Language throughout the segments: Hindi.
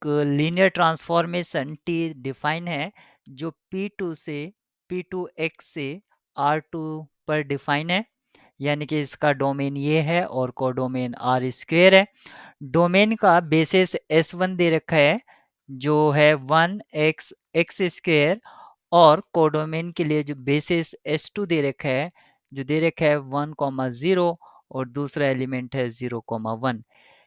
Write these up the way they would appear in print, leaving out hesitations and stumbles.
लीनियर ट्रांसफॉर्मेशन टी डिफाइन है जो P2 से P2x से R2 पर डिफाइन है, यानी कि इसका डोमेन ये है और कोडोमेन आर स्क्वेयर है। डोमेन का बेसिस S1 दे रखा है जो है 1x एक्स स्क्वेयर, और कोडोमेन के लिए जो बेसिस S2 दे रखा है जो दे रखा है 1,0 और दूसरा एलिमेंट है 0,1।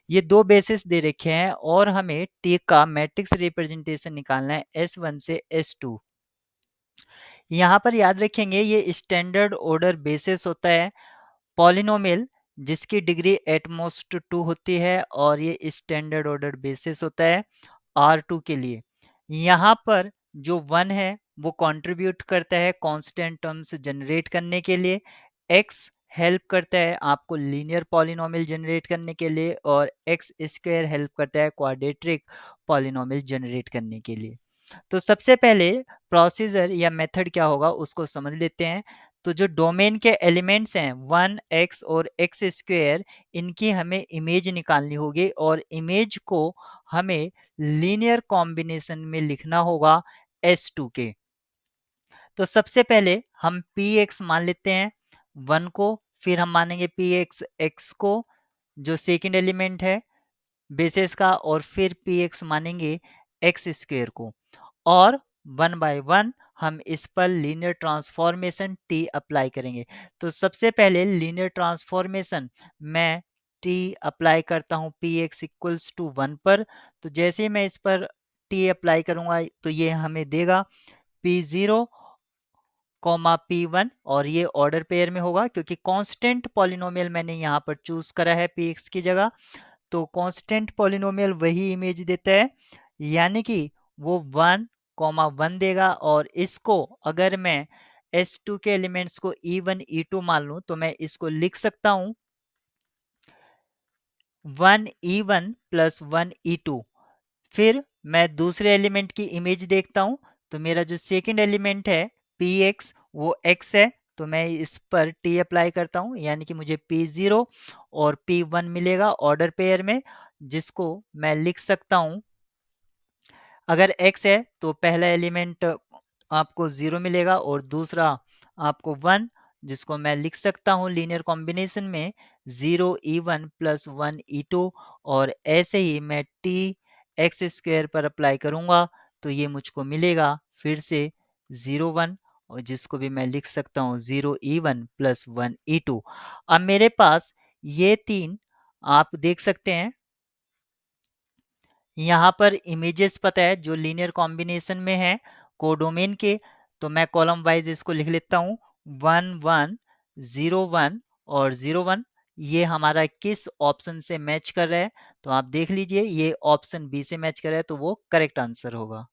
ये दो बेसिस दे रखे हैं और हमें टी का मैट्रिक्स रिप्रेजेंटेशन निकालना है S1 से S2। यहाँ पर याद रखेंगे ये स्टैंडर्ड ऑर्डर बेसिस होता है पॉलिनोमियल जिसकी डिग्री एटमोस्ट 2 होती है, और ये स्टैंडर्ड ऑर्डर बेसिस होता है R2 के लिए। यहाँ पर जो 1 है वो कंट्रीब्यूट करता है कांस्टेंट टर्म्स जनरेट करने के लिए, x हेल्प करता है आपको लीनियर पॉलिनोमियल जनरेट करने के लिए, और एक्स स्क्वायर हेल्प करता है क्वाड्रेटिक पॉलिनोमियल जनरेट करने के लिए। तो सबसे पहले प्रोसीजर या मेथड क्या होगा उसको समझ लेते हैं। तो जो डोमेन के एलिमेंट्स हैं 1x और एक्स स्क्वायर, इनकी हमें इमेज निकालनी होगी और इमेज को हमें लीनियर कॉम्बिनेशन में लिखना होगा S2 के। तो सबसे पहले हम px मान लेते हैं 1 को, फिर हम मानेंगे px x को जो सेकंड एलिमेंट है बेसिस का, और फिर px मानेंगे एक्स स्क्वायर को, और 1 बाय 1 हम इस पर लीनियर ट्रांसफॉर्मेशन t अप्लाई करेंगे। तो सबसे पहले लीनियर ट्रांसफॉर्मेशन मैं t अप्लाई करता हूँ px इक्वल्स टू 1 पर। तो जैसे ही मैं इस पर t अप्लाई करूंगा तो ये हमें देगा p0 कॉमा p1, और ये ऑर्डर पेयर में होगा क्योंकि कांस्टेंट पॉलिनोमियल मैंने यहाँ पर चूज करा है px की जगह। तो कांस्टेंट पॉलिनोमियल वही इमेज देता है, यानी कि वो 1,1 देगा, और इसको अगर मैं S2 के एलिमेंट्स को E1 E2 मान लूं तो मैं इसको लिख सकता हूं 1E1 प्लस 1E2। फिर मैं दूसरे एलिमेंट की इमेज देखता हूं, तो मेरा जो सेकंड एलिमेंट है px वो x है, तो मैं इस पर t अप्लाई करता हूं, यानी कि मुझे p0 और p1 मिलेगा ऑर्डर पेयर में, जिसको मैं लिख सकता हूं। अगर x है तो पहला एलिमेंट आपको 0 मिलेगा और दूसरा आपको 1, जिसको मैं लिख सकता हूं लीनियर कॉम्बिनेशन में 0e1 प्लस 1e2, और ऐसे ही मैं t एक्स स्क्वायर पर अप्लाई करूंगा तो ये मुझको मिलेगा फिर से 0,1, और जिसको भी मैं लिख सकता हूँ 0e1 प्लस 1e2। अब मेरे पास ये तीन आप देख सकते हैं यहाँ पर इमेजेस पता है जो लीनियर कॉम्बिनेशन में है कोडोमेन के। तो मैं कॉलम वाइज इसको लिख लेता हूँ 1,1 0,1 और 0,1। ये हमारा किस ऑप्शन से मैच कर रहा है, तो आप देख लीजिए ये ऑप्शन बी से मैच कर रहा है, तो वो करेक्ट आंसर होगा।